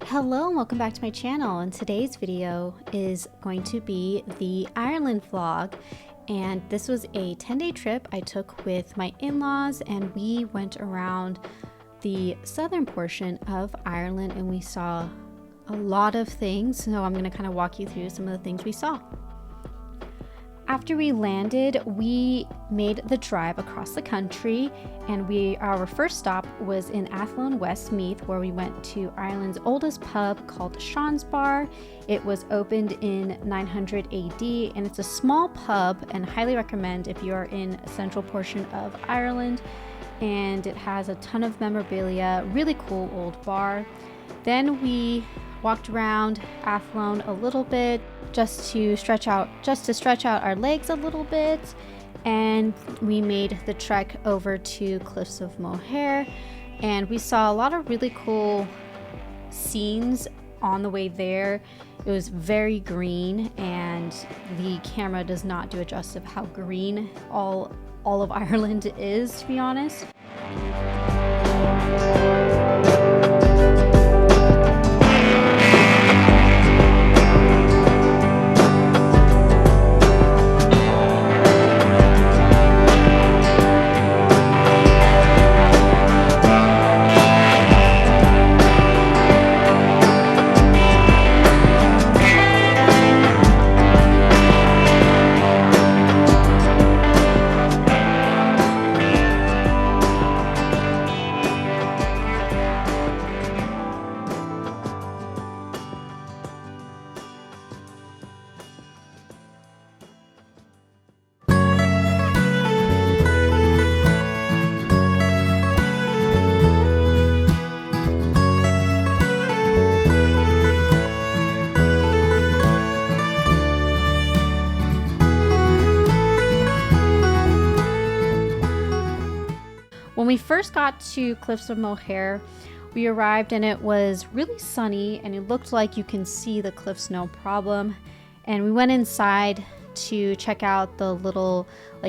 Hello and welcome back to my channel, and today's video is going to be the Ireland vlog. And this was a 10-day trip I took with my in-laws, and we went around the southern portion of Ireland and we saw a lot of things. So I'm going to kind of walk you through some of the things we saw. After we landed, we made the drive across the country, and our first stop was in Athlone, Westmeath, where we went to Ireland's oldest pub called Sean's Bar. It was opened in 900 AD, and it's a small pub and highly recommend if you are in a central portion of Ireland. And it has a ton of memorabilia, really cool old bar. Then we walked around Athlone a little bit just to stretch out our legs a little bit, and we made the trek over to Cliffs of Moher, and we saw a lot of really cool scenes on the way there. It was very green, and the camera does not do it justice of how green all of Ireland is, to be honest. When we first got to Cliffs of Moher, we arrived and it was really sunny and it looked like you can see the cliffs no problem. And we went inside to check out the little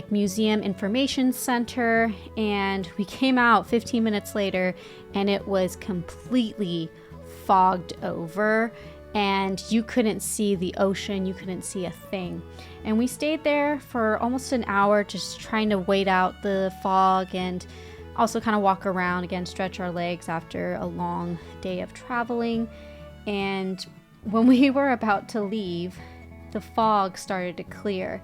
museum information center, and we came out 15 minutes later and it was completely fogged over and you couldn't see the ocean, you couldn't see a thing. And we stayed there for almost an hour just trying to wait out the fog and also kind of walk around again, stretch our legs after a long day of traveling. And when we were about to leave, the fog started to clear,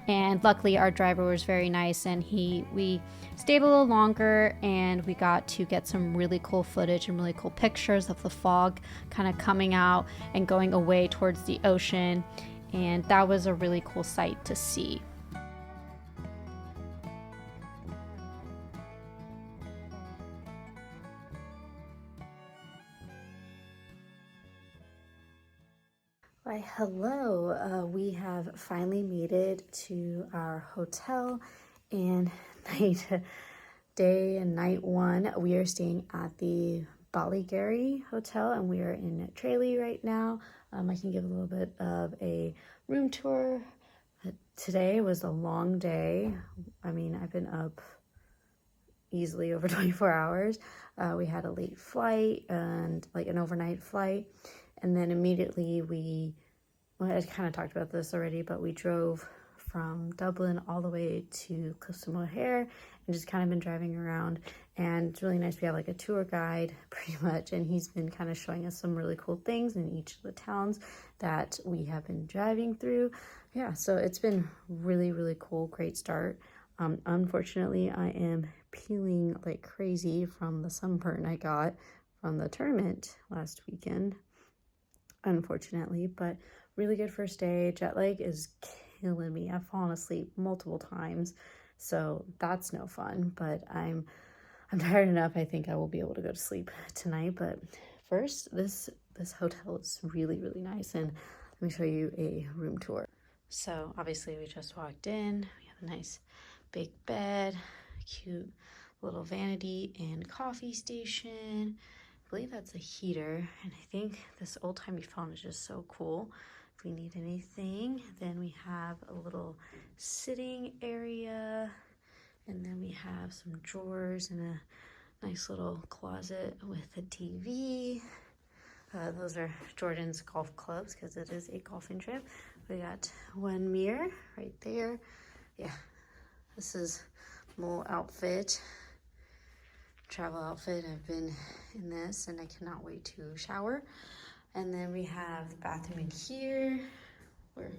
and luckily our driver was very nice and we stayed a little longer, and we got to get some really cool footage and really cool pictures of the fog kind of coming out and going away towards the ocean, and that was a really cool sight to see. Why, hello. We have finally made it to our hotel, and day and night one, we are staying at the Ballygarry Hotel, and we are in Tralee right now. I can give a little bit of a room tour. Today was a long day. I mean, I've been up easily over 24 hours. We had a late flight and an overnight flight. And then immediately I kind of talked about this already, but we drove from Dublin all the way to Cliffs of Moher and just kind of been driving around. And it's really nice. We have a tour guide pretty much, and he's been kind of showing us some really cool things in each of the towns that we have been driving through. Yeah, so it's been really, really cool. Great start. Unfortunately, I am peeling like crazy from the sunburn I got from the tournament last weekend, unfortunately, but really good first day. Jet lag is killing me. I've fallen asleep multiple times, so that's no fun, but I'm tired enough. I think I will be able to go to sleep tonight. But first, this hotel is really, really nice, and let me show you a room tour. So obviously we just walked in. We have a nice big bed, cute little vanity and coffee station. I believe that's a heater, and I think this old-timey phone is just so cool. If we need anything, then we have a little sitting area, and then we have some drawers and a nice little closet with a TV. Those are Jordan's golf clubs because it is a golfing trip. We got one mirror right there. Yeah, this is my little outfit, travel outfit. I've been in this and I cannot wait to shower. And then we have the bathroom in here where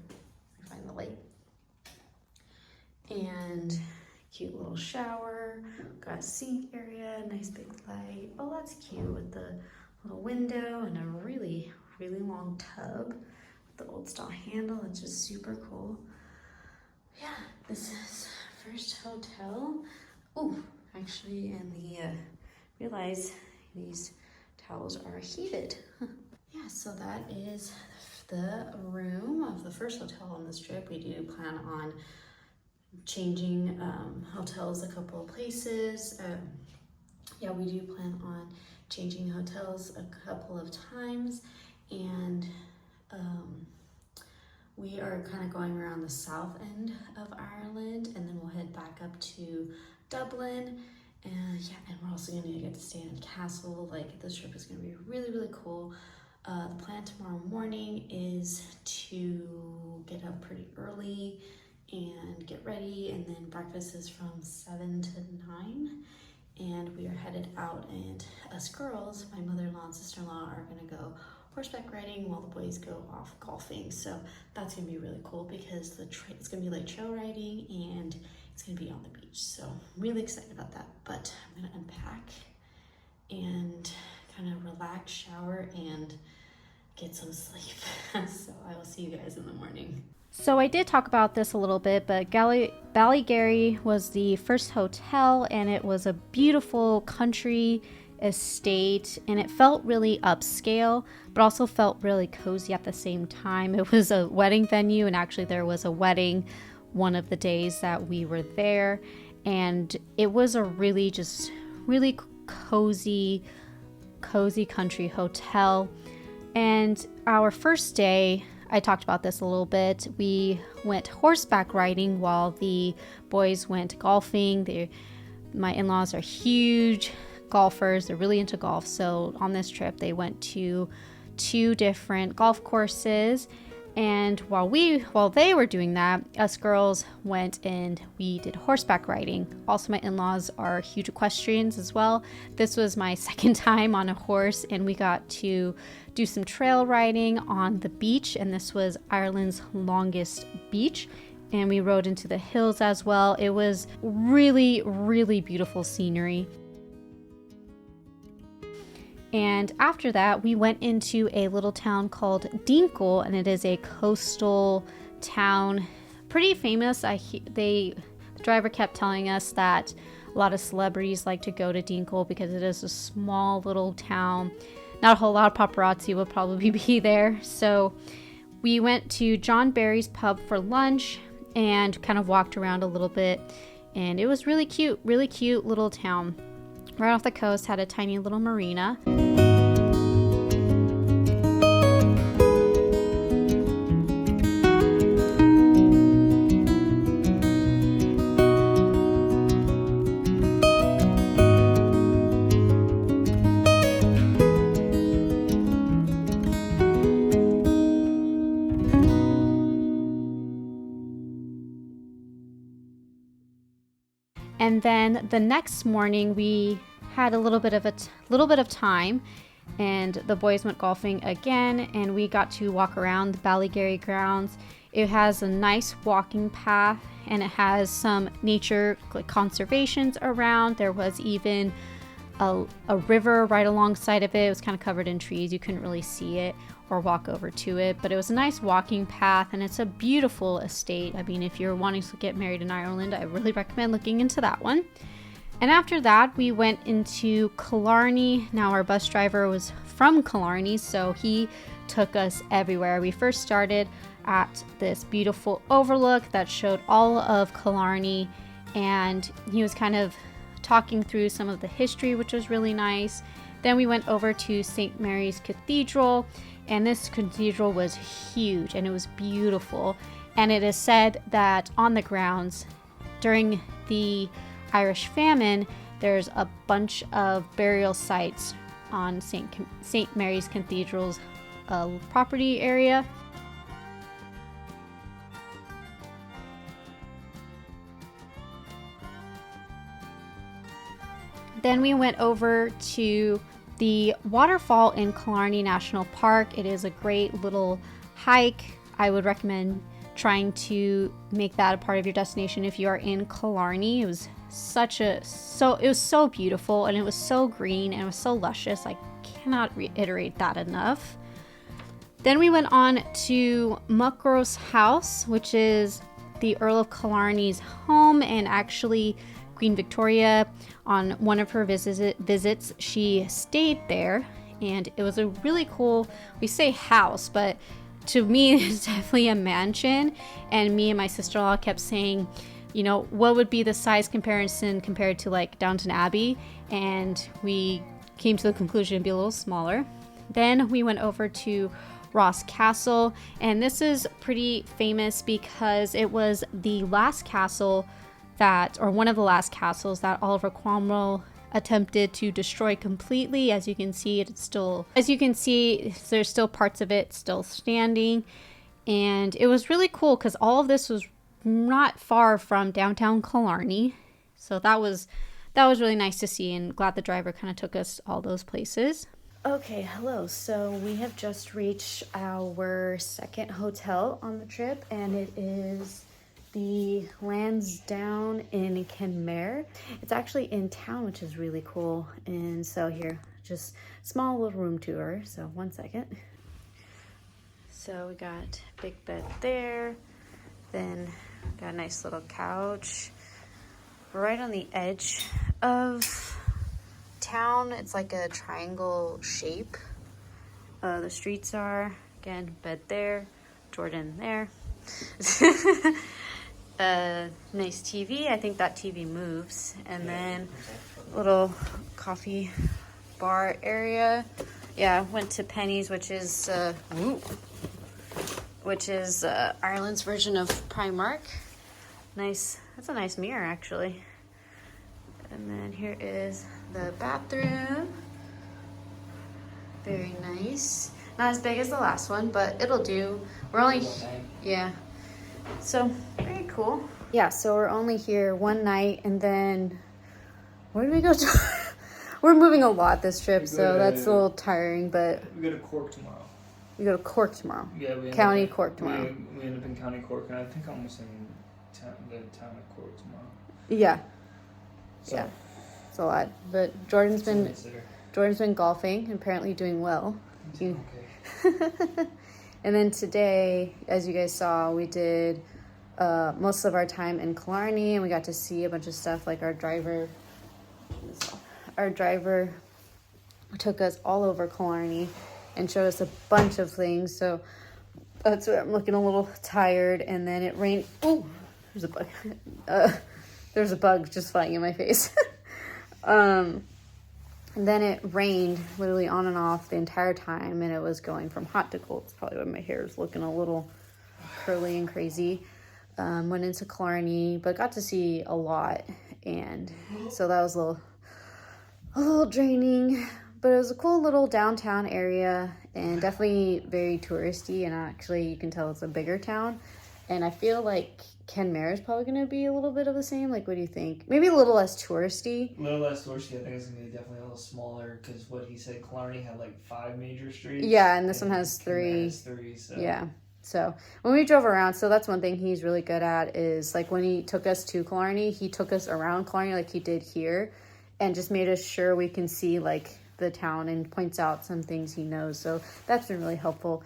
I find the light. And cute little shower, got a sink area, nice big light. Oh, that's cute with the little window and a really, really long tub with the old style handle. It's just super cool. Yeah, this is first hotel. Oh, actually, and realize these towels are heated. Yeah, so that is the room of the first hotel on this trip. We do plan on changing hotels a couple of places. Yeah, we do plan on changing hotels a couple of times, and we are kind of going around the south end of Ireland, and then we'll head back up to Dublin. And yeah, and we're also going to get to stay in Cashel. Like, this trip is going to be really, really cool. The plan tomorrow morning is to get up pretty early and get ready, and then breakfast is from 7 to 9, and we are headed out, and us girls, my mother-in-law and sister-in-law, are going to go horseback riding while the boys go off golfing. So that's going to be really cool because it's going to be like trail riding and it's going to be on the beach. So I'm really excited about that, but I'm going to unpack and kind of relax, shower, and get some sleep. So I will see you guys in the morning. So I did talk about this a little bit, but Ballygarry was the first hotel, and it was a beautiful country estate, and it felt really upscale, but also felt really cozy at the same time. It was a wedding venue, and actually there was a wedding one of the days that we were there, and it was a really cozy country hotel. And our first day, I talked about this a little bit. We went horseback riding while the boys went golfing. My in-laws are huge golfers. They're really into golf. So on this trip, they went to 2 different golf courses. And while they were doing that, us girls went and we did horseback riding. Also, my in-laws are huge equestrians as well. This was my second time on a horse, and we got to do some trail riding on the beach, and this was Ireland's longest beach. And we rode into the hills as well. It was really, really beautiful scenery. And after that, we went into a little town called Dingle, and it is a coastal town, pretty famous. The driver kept telling us that a lot of celebrities like to go to Dingle because it is a small little town. Not a whole lot of paparazzi will probably be there. So we went to John Barry's pub for lunch and kind of walked around a little bit, and it was really cute little town. Right off the coast, had a tiny little marina. And then the next morning we had a little bit of time, and the boys went golfing again, and we got to walk around the Ballygarry grounds. It has a nice walking path, and it has some nature conservations around. There was even a river right alongside of it. It was kind of covered in trees. You couldn't really see it or walk over to it, but it was a nice walking path, and it's a beautiful estate. I mean, if you're wanting to get married in Ireland, I really recommend looking into that one. And after that, we went into Killarney. Now, our bus driver was from Killarney, so he took us everywhere. We first started at this beautiful overlook that showed all of Killarney, and he was kind of talking through some of the history, which was really nice. Then we went over to St. Mary's Cathedral, and this cathedral was huge and it was beautiful. And it is said that on the grounds during the Irish famine, there's a bunch of burial sites on St. Mary's Cathedral's property area. Then we went over to the waterfall in Killarney National Park. It is a great little hike. I would recommend trying to make that a part of your destination if you are in Killarney. It was so beautiful, and it was so green, and it was so luscious. I cannot reiterate that enough. Then we went on to Muckross House, which is the Earl of Killarney's home, and actually Queen Victoria, on one of her visits, she stayed there, and it was a really cool, we say house, but to me it's definitely a mansion. And me and my sister-in-law kept saying, you know, what would be the size comparison compared to like Downton Abbey, and we came to the conclusion it'd be a little smaller. Then we went over to Ross Castle, and this is pretty famous because it was the last castle one of the last castles that Oliver Cromwell attempted to destroy completely. As you can see, there's still parts of it still standing, and it was really cool because all of this was not far from downtown Killarney, so that was really nice to see, and glad the driver kind of took us all those places. Okay, hello. So we have just reached our second hotel on the trip, and it is the Lansdowne in Kenmare. It's actually in town, which is really cool. And so here, just small little room tour. So 1 second. So we got big bed there. Then got a nice little couch. Right on the edge of town. It's like a triangle shape. The streets are, again, bed there, Jordan there. Nice TV. I think that TV moves. And then little coffee bar area. Yeah, went to Penny's, which is Ireland's version of Primark. Nice. That's a nice mirror, actually. And then here is the bathroom. Very nice. Not as big as the last one, but it'll do. Yeah. So, very cool. Yeah, so we're only here one night, and then where do we go to? We're moving a lot this trip, so that's a little tiring, but we go to Cork tomorrow. We go to Cork tomorrow. Yeah, County Cork tomorrow. We end up in County Cork, and I think almost in the town of Cork tomorrow. Yeah. So, yeah. It's a lot. But Jordan's been golfing and apparently doing well. Okay. And then today, as you guys saw, we did most of our time in Killarney, and we got to see a bunch of stuff. Like our driver took us all over Killarney and showed us a bunch of things. So that's why I'm looking a little tired. And then it rained. Oh, there's a bug. There's a bug just flying in my face. And then it rained literally on and off the entire time, and it was going from hot to cold. It's probably why my hair is looking a little curly and crazy. Went into Killarney, but got to see a lot, and so that was a little draining. But it was a cool little downtown area, and definitely very touristy, and actually you can tell it's a bigger town. And I feel like Kenmare is probably going to be a little bit of the same. Like, what do you think? Maybe a little less touristy. A little less touristy. I think it's going to be definitely a little smaller, because what he said, Killarney had like 5 major streets. Yeah, and this one has 3. So. Yeah. So when we drove around, so that's one thing he's really good at is, like, when he took us to Killarney, he took us around Killarney like he did here, and just made us sure we can see, like, the town, and points out some things he knows. So that's been really helpful.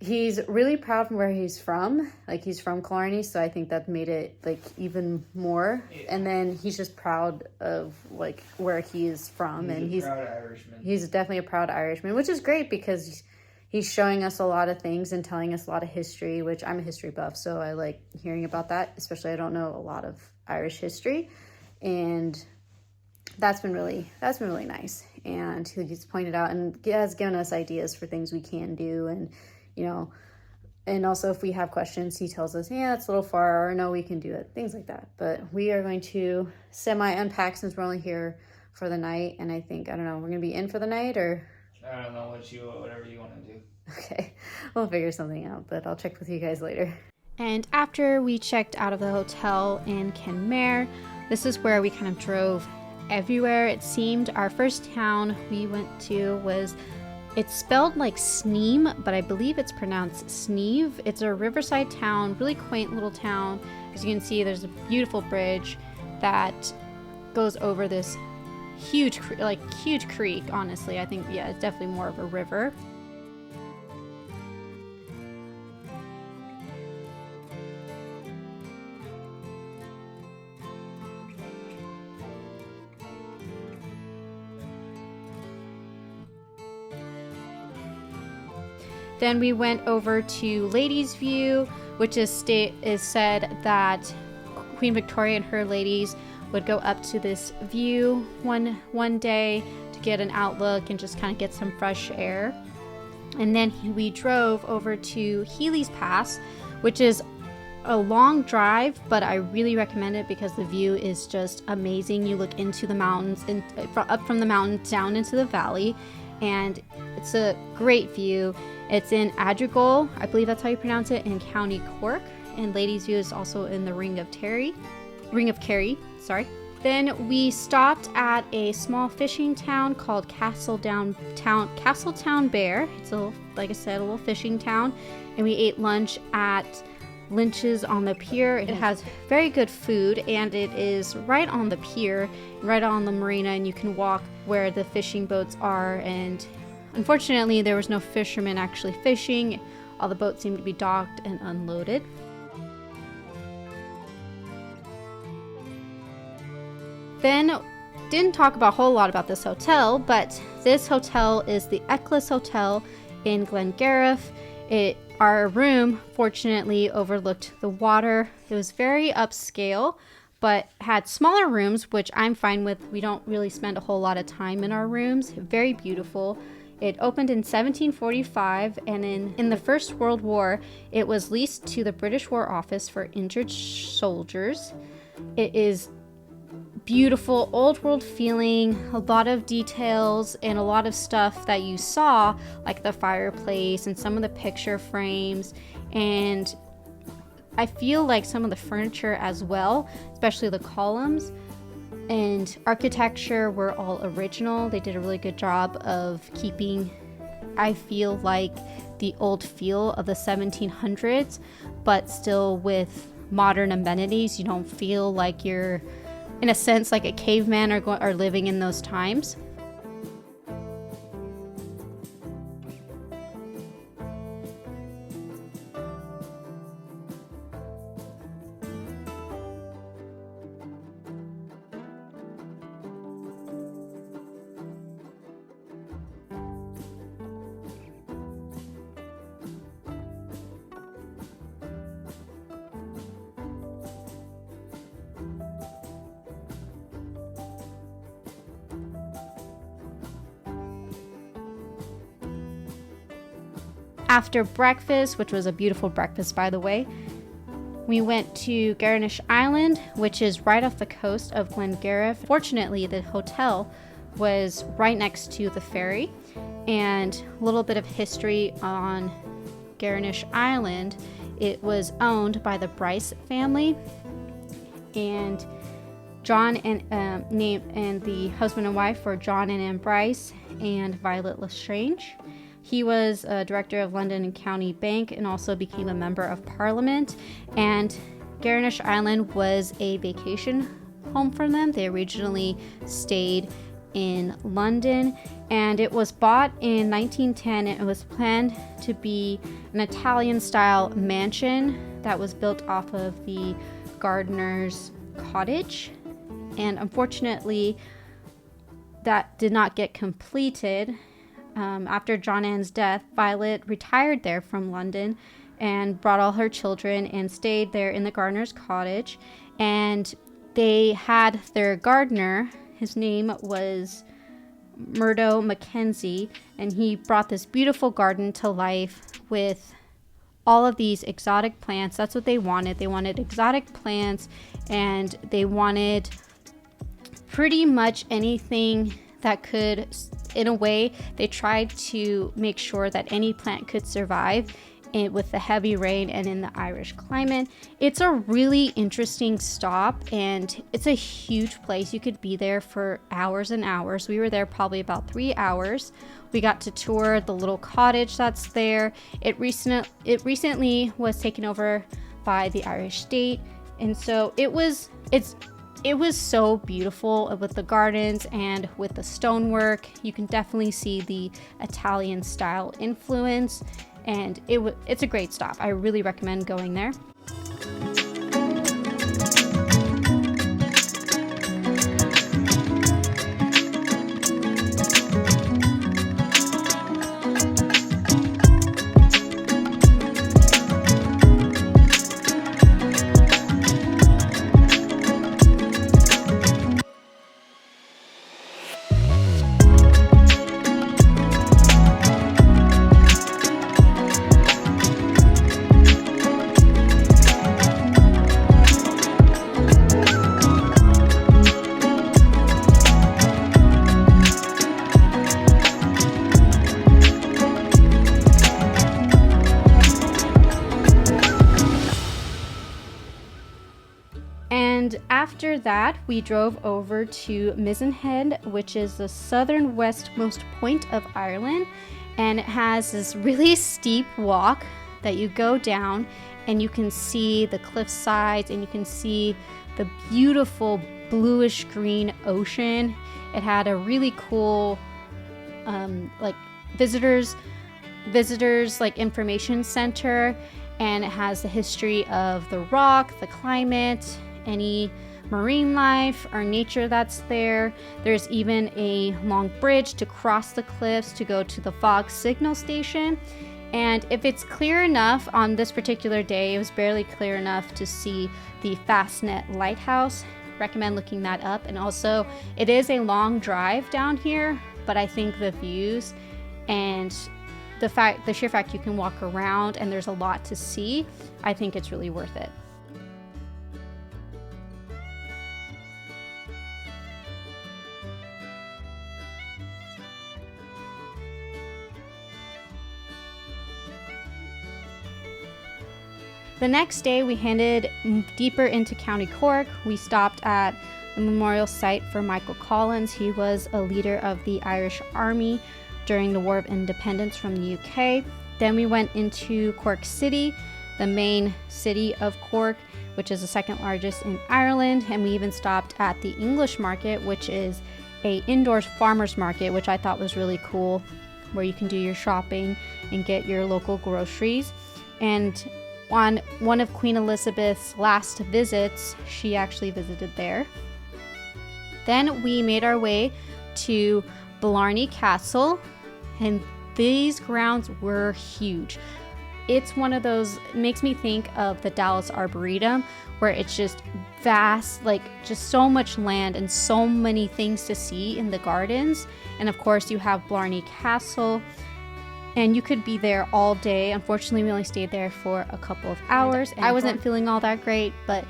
He's really proud from where he's from. Like, he's from Killarney, so I think that made it, like, even more. Yeah. And then he's just proud of, like, where he is from. He's a proud Irishman. He's definitely a proud Irishman, which is great because he's showing us a lot of things and telling us a lot of history, which I'm a history buff, so I like hearing about that, especially I don't know a lot of Irish history. And that's been really nice. And he's pointed out and has given us ideas for things we can do, and and also if we have questions, he tells us, yeah, that's a little far, or no, we can do it, things like that. But we are going to semi-unpack since we're only here for the night, and I think, I don't know, we're gonna be in for the night, or? I don't know whatever you want to do. Okay, we'll figure something out, but I'll check with you guys later. And after we checked out of the hotel in Kenmare, this is where we kind of drove everywhere. It seemed our first town we went to was, it's spelled like Sneem, but I believe it's pronounced Sneeve. It's a riverside town, really quaint little town. As you can see, there's a beautiful bridge that goes over this huge creek. Honestly, I think, yeah, it's definitely more of a river. Then we went over to Ladies View, which is said that Queen Victoria and her ladies would go up to this view one day to get an outlook and just kind of get some fresh air. And then we drove over to Healy's Pass, which is a long drive, but I really recommend it because the view is just amazing. You look into the mountains and up from the mountain down into the valley, and it's a great view. It's in Adrigal, I believe that's how you pronounce it, in County Cork, and Ladies View is also in the Ring of Kerry. Then we stopped at a small fishing town called Castletown Bear. It's like I said, a little fishing town, and we ate lunch at Lynch's on the pier. It has very good food, and it is right on the pier, right on the marina, and you can walk where the fishing boats are. And unfortunately, there was no fishermen actually fishing. All the boats seemed to be docked and unloaded. Then, didn't talk about a whole lot about this hotel, but this hotel is the Eckless Hotel in Glengarriff. Our room, fortunately, overlooked the water. It was very upscale, but had smaller rooms, which I'm fine with. We don't really spend a whole lot of time in our rooms. Very beautiful. It opened in 1745, and in the First World War, it was leased to the British War Office for injured soldiers. It is beautiful, old world feeling, a lot of details, and a lot of stuff that you saw, like the fireplace and some of the picture frames, and I feel like some of the furniture as well, especially the columns and architecture, were all original. They did a really good job of keeping, I feel like, the old feel of the 1700s, but still with modern amenities. You don't feel like you're, in a sense, like a caveman or living in those times. After breakfast, which was a beautiful breakfast by the way, we went to Garnish Island, which is right off the coast of Glengarriff. Fortunately, the hotel was right next to the ferry. And a little bit of history on Garnish Island. It was owned by the Bryce family, and John and the husband and wife were John and Anne Bryce and Violet Lestrange. He was a director of London and County Bank and also became a member of Parliament. And Garnish Island was a vacation home for them. They originally stayed in London, and it was bought in 1910. It was planned to be an Italian-style mansion that was built off of the gardener's cottage. And unfortunately, that did not get completed. After John Ann's death, Violet retired there from London and brought all her children and stayed there in the gardener's cottage. And they had their gardener, his name was Murdo Mackenzie, and he brought this beautiful garden to life with all of these exotic plants. That's what they wanted. They wanted exotic plants, and they wanted pretty much anything that could, in a way, they tried to make sure that any plant could survive with the heavy rain and in the Irish climate. It's a really interesting stop, and it's a huge place. You could be there for hours and hours. We were there probably about 3 hours. We got to tour the little cottage that's there. It recently was taken over by the Irish state, and so it was so beautiful with the gardens and with the stonework. You can definitely see the Italian style influence, and it's a great stop. I really recommend going there. And after that, we drove over to Mizen Head, which is the southern westmost point of Ireland, and it has this really steep walk that you go down, and you can see the cliff sides, and you can see the beautiful bluish green ocean. It had a really cool like visitors like information center, and it has the history of the rock, the climate, any marine life or nature that's there. There's even a long bridge to cross the cliffs to go to the fog signal station. And if it's clear enough, on this particular day, it was barely clear enough to see the Fastnet Lighthouse. Recommend looking that up. And also, it is a long drive down here, but I think the views and the sheer fact you can walk around and there's a lot to see, I think it's really worth it. The next day, we headed deeper into County Cork. We stopped at the memorial site for Michael Collins. He was a leader of the Irish Army during the War of Independence from the UK. Then we went into Cork City, the main city of Cork, which is the second largest in Ireland. And we even stopped at the English Market, which is an indoor farmers market, which I thought was really cool, where you can do your shopping and get your local groceries. And on one of Queen Elizabeth's last visits, she actually visited there. Then we made our way to Blarney Castle, and these grounds were huge. It's one of those, it makes me think of the Dallas Arboretum, where it's just vast, like just so much land and so many things to see in the gardens. And of course you have Blarney Castle, and you could be there all day. Unfortunately, we only stayed there for a couple of hours. And I wasn't feeling all that great, but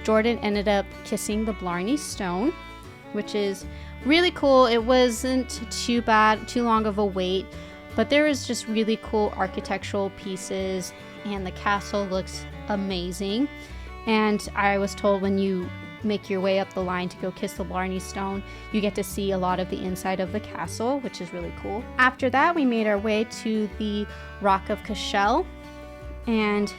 Jordan ended up kissing the Blarney Stone, which is really cool. It wasn't too bad, too long of a wait, but there was just really cool architectural pieces, and the castle looks amazing. And I was told when you make your way up the line to go kiss the Blarney Stone, you get to see a lot of the inside of the castle, which is really cool. After that, we made our way to the Rock of Cashel, and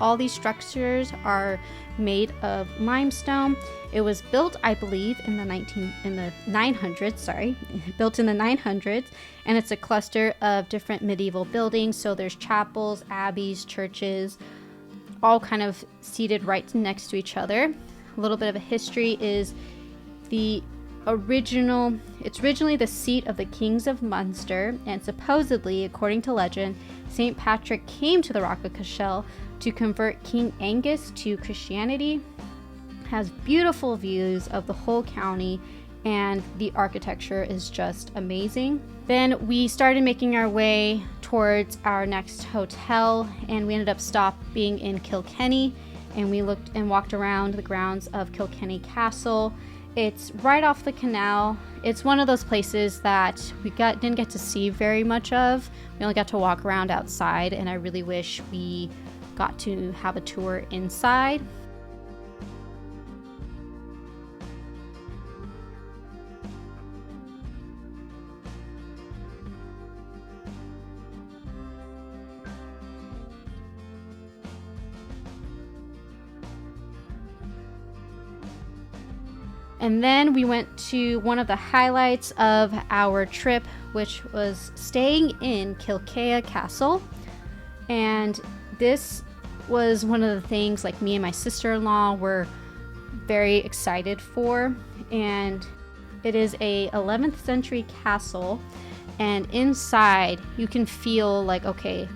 all these structures are made of limestone. It was built, I believe, in the 900s, built in the 900s, and it's a cluster of different medieval buildings. So there's chapels, abbeys, churches, all kind of seated right next to each other. A little bit of a history is it's originally the seat of the kings of Munster, and supposedly, according to legend, St. Patrick came to the Rock of Cashel to convert King Angus to Christianity. It has beautiful views of the whole county, and the architecture is just amazing. Then we started making our way towards our next hotel, and we ended up stopping in Kilkenny, and we looked and walked around the grounds of Kilkenny Castle. It's right off the canal. It's one of those places that we didn't get to see very much of. We only got to walk around outside, and I really wish we got to have a tour inside. And then we went to one of the highlights of our trip, which was staying in Kilkea Castle. And this was one of the things like me and my sister-in-law were very excited for. And it is a 11th century castle, and inside you can feel like, okay,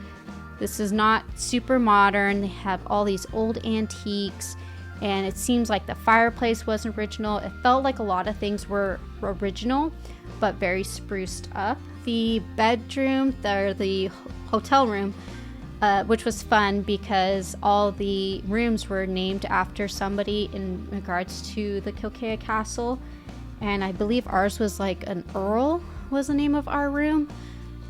this is not super modern. They have all these old antiques, and it seems like the fireplace wasn't original. It felt like a lot of things were original, but very spruced up. The bedroom, the hotel room, which was fun because all the rooms were named after somebody in regards to the Kilkea Castle. And I believe ours was like an earl was the name of our room.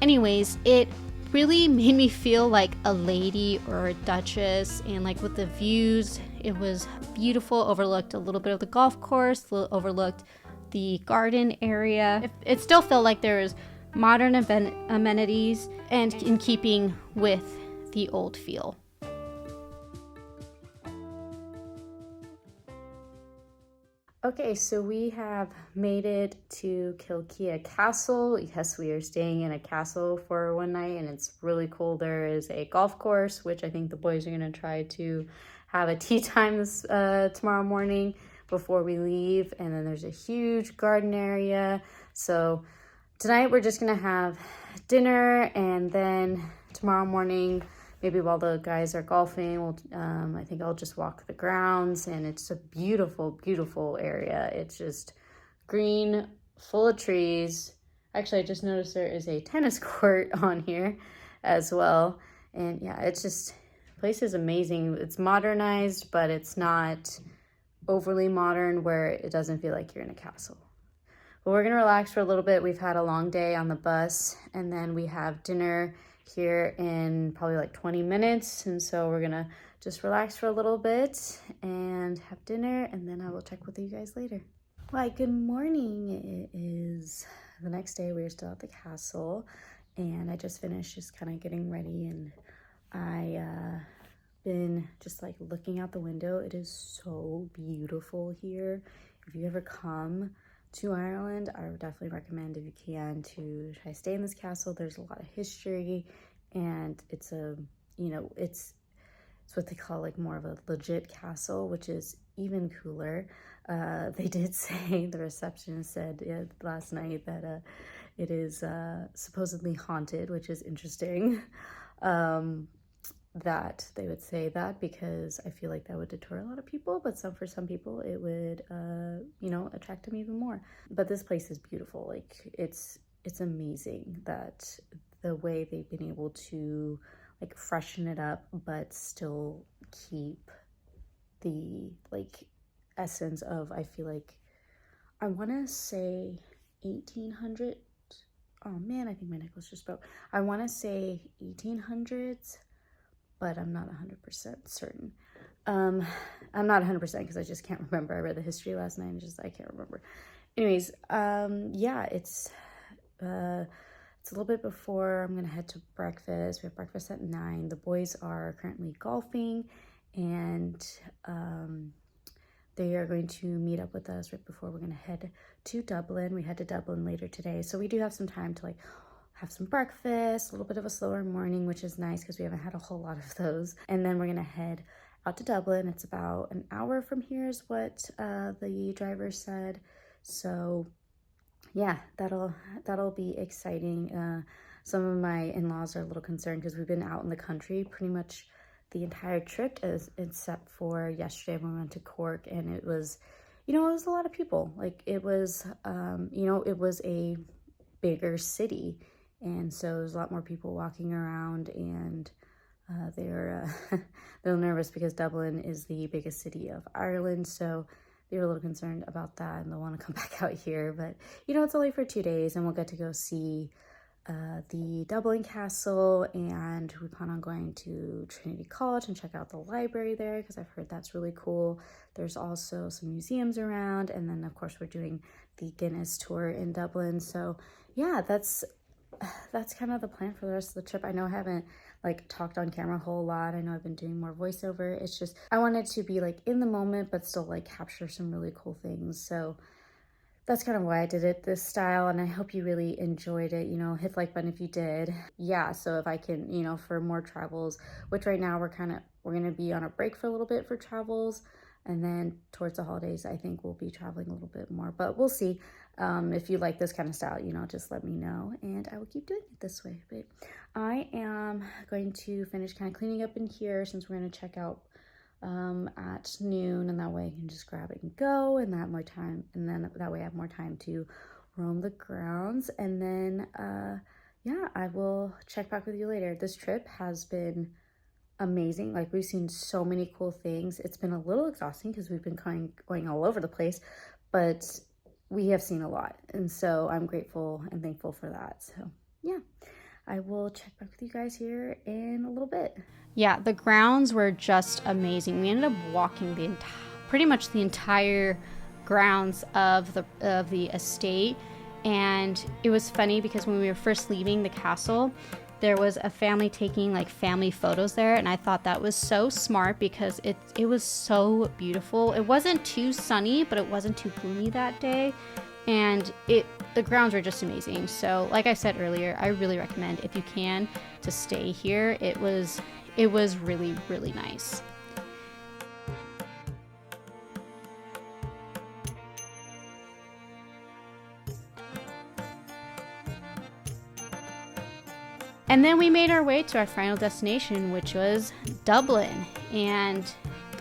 Anyways, it really made me feel like a lady or a duchess, and like with the views, it was beautiful. Overlooked a little bit of the golf course, overlooked the garden area. It still felt like there was modern amenities and in keeping with the old feel. Okay, so we have made it to Kilkea Castle. Yes, we are staying in a castle for one night, and it's really cool. There is a golf course, which I think the boys are going to try to have a tea time this tomorrow morning before we leave. And then there's a huge garden area. So tonight we're just going to have dinner, and then tomorrow morning, maybe while the guys are golfing, I think I'll just walk the grounds, and it's a beautiful, beautiful area. It's just green, full of trees. Actually, I just noticed there is a tennis court on here as well. And yeah, it's just, the place is amazing. It's modernized, but it's not overly modern where it doesn't feel like you're in a castle. But we're gonna relax for a little bit. We've had a long day on the bus, and then we have dinner here in probably like 20 minutes, and so we're gonna just relax for a little bit and have dinner, and then I will check with you guys later. Why, good morning. It is the next day. We're still at the castle, and I just finished just kind of getting ready, and I been just like looking out the window. It is so beautiful here. If you ever come to Ireland, I would definitely recommend, if you can, to try to stay in this castle. There's a lot of history, and it's a, you know, it's what they call like more of a legit castle, which is even cooler. They did say, the receptionist said last night that it is supposedly haunted, which is interesting. That they would say that, because I feel like that would deter a lot of people, but for some people it would you know, attract them even more. But this place is beautiful. Like it's amazing that the way they've been able to like freshen it up but still keep the like essence of, I feel like, I want to say 1800. Oh man, I think my necklace just broke. I want to say 1800s, but I'm not 100% certain. I'm not 100% because I just can't remember. I read the history last night and I can't remember. Anyways, yeah, it's a little bit before I'm gonna head to breakfast. We have breakfast at 9. The boys are currently golfing, and they are going to meet up with us right before we're gonna head to Dublin. We head to Dublin later today, so we do have some time to like have some breakfast, a little bit of a slower morning, which is nice because we haven't had a whole lot of those. And then we're gonna head out to Dublin. It's about an hour from here is what the driver said. So yeah, that'll be exciting. Some of my in-laws are a little concerned because we've been out in the country pretty much the entire trip, except for yesterday when we went to Cork, and it was, you know, it was a lot of people. Like it was, you know, it was a bigger city. And so there's a lot more people walking around, and they're nervous because Dublin is the biggest city of Ireland. So they were a little concerned about that and they'll want to come back out here. But, you know, it's only for 2 days and we'll get to go see the Dublin Castle, and we plan on going to Trinity College and check out the library there because I've heard that's really cool. There's also some museums around, and then of course we're doing the Guinness tour in Dublin. So yeah, that's kind of the plan for the rest of the trip. I know I haven't like talked on camera a whole lot. I know I've been doing more voiceover. It's just I wanted to be like in the moment but still like capture some really cool things. So that's kind of why I did it this style, and I hope you really enjoyed it. You know, hit the like button if you did. Yeah, so if I can, you know, for more travels, which right now we're gonna be on a break for a little bit for travels, and then towards the holidays I think we'll be traveling a little bit more, but we'll see. If you like this kind of style, you know, just let me know and I will keep doing it this way. But I am going to finish kind of cleaning up in here since we're gonna check out at noon, and that way I can just grab it and go, and that more time, and then that way I have more time to roam the grounds. And then yeah, I will check back with you later. This trip has been amazing. Like, we've seen so many cool things. It's been a little exhausting because we've been going all over the place, but we have seen a lot, and so I'm grateful and thankful for that. So yeah, I will check back with you guys here in a little bit. Yeah, the grounds were just amazing. We ended up walking pretty much the entire grounds of the estate, and it was funny because when we were first leaving the castle, there was a family taking like family photos there, and I thought that was so smart because it was so beautiful. It wasn't too sunny, but it wasn't too gloomy that day, and the grounds were just amazing. So like I said earlier, I really recommend, if you can, to stay here. It was really, really nice. And then we made our way to our final destination, which was Dublin. And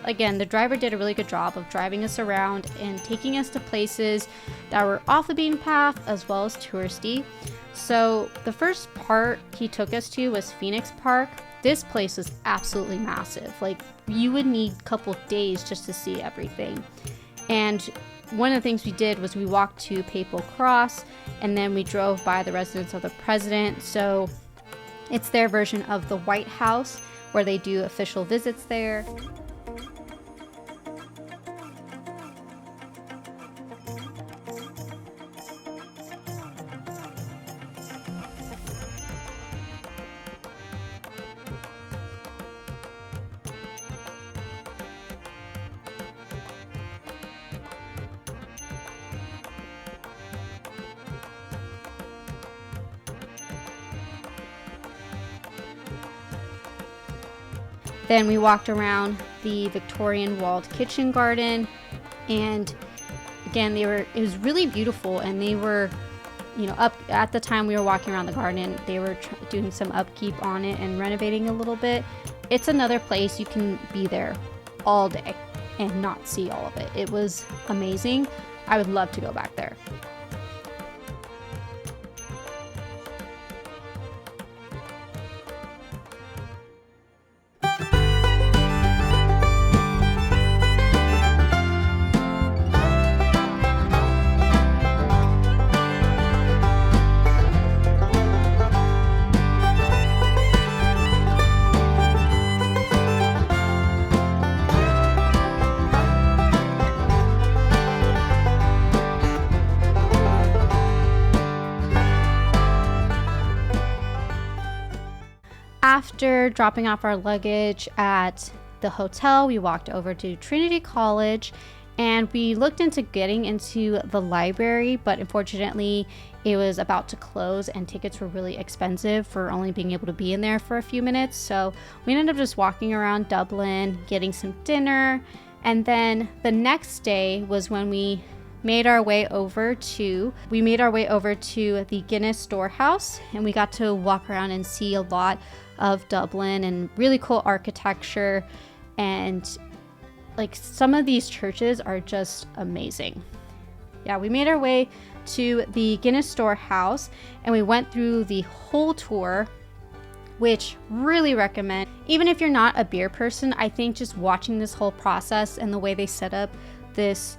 again, the driver did a really good job of driving us around and taking us to places that were off the beaten path as well as touristy. So the first part he took us to was Phoenix Park. This place was absolutely massive. Like, you would need a couple days just to see everything. And one of the things we did was we walked to Papal Cross, and then we drove by the residence of the president. So it's their version of the White House, where they do official visits there. Then we walked around the Victorian walled kitchen garden, and again, it was really beautiful, and they were, you know, up at the time we were walking around the garden, they were doing some upkeep on it and renovating a little bit. It's another place you can be there all day and not see all of it. It was amazing. I would love to go back there. After dropping off our luggage at the hotel, we walked over to Trinity College and we looked into getting into the library, but unfortunately it was about to close and tickets were really expensive for only being able to be in there for a few minutes. So we ended up just walking around Dublin, getting some dinner, and then the next day was when we made our way over to the Guinness storehouse, and we got to walk around and see a lot of Dublin and really cool architecture, and like some of these churches are just amazing. Yeah, we made our way to the Guinness storehouse and we went through the whole tour, which really recommend. Even if you're not a beer person, I think just watching this whole process and the way they set up this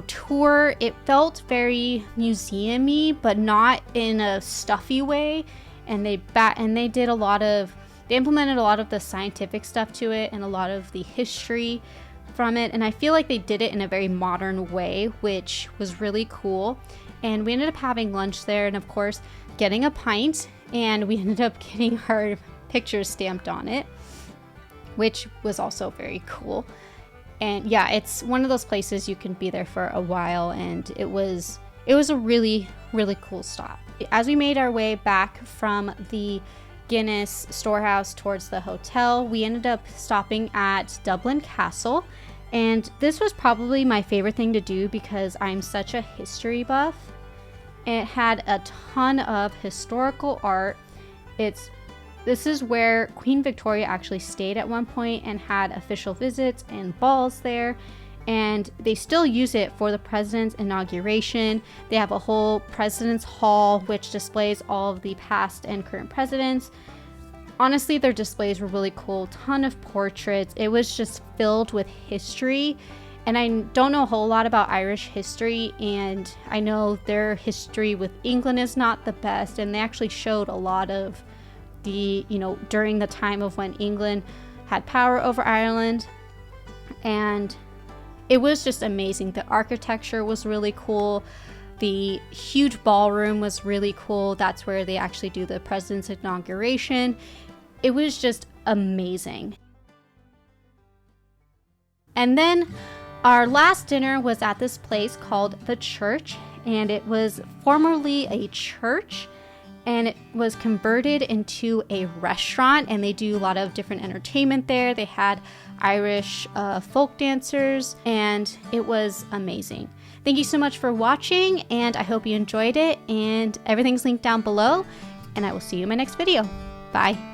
tour, it felt very museum-y, but not in a stuffy way. And they implemented a lot of the scientific stuff to it and a lot of the history from it. And I feel like they did it in a very modern way, which was really cool. And we ended up having lunch there and, of course, getting a pint. And we ended up getting our pictures stamped on it, which was also very cool. And yeah, it's one of those places you can be there for a while, and it was a really, really cool stop. As we made our way back from the Guinness storehouse towards the hotel, we ended up stopping at Dublin Castle, and this was probably my favorite thing to do because I'm such a history buff. It had a ton of historical art. This is where Queen Victoria actually stayed at one point and had official visits and balls there. And they still use it for the president's inauguration. They have a whole president's hall which displays all of the past and current presidents. Honestly, their displays were really cool. Ton of portraits. It was just filled with history. And I don't know a whole lot about Irish history, and I know their history with England is not the best. And they actually showed a lot of the, during the time of when England had power over Ireland. And it was just amazing. The architecture was really cool. The huge ballroom was really cool. That's where they actually do the president's inauguration. It was just amazing. And then our last dinner was at this place called The Church, and it was formerly a church, and it was converted into a restaurant, and they do a lot of different entertainment there. They had Irish folk dancers, and it was amazing. Thank you so much for watching, and I hope you enjoyed it, and everything's linked down below, and I will see you in my next video. Bye.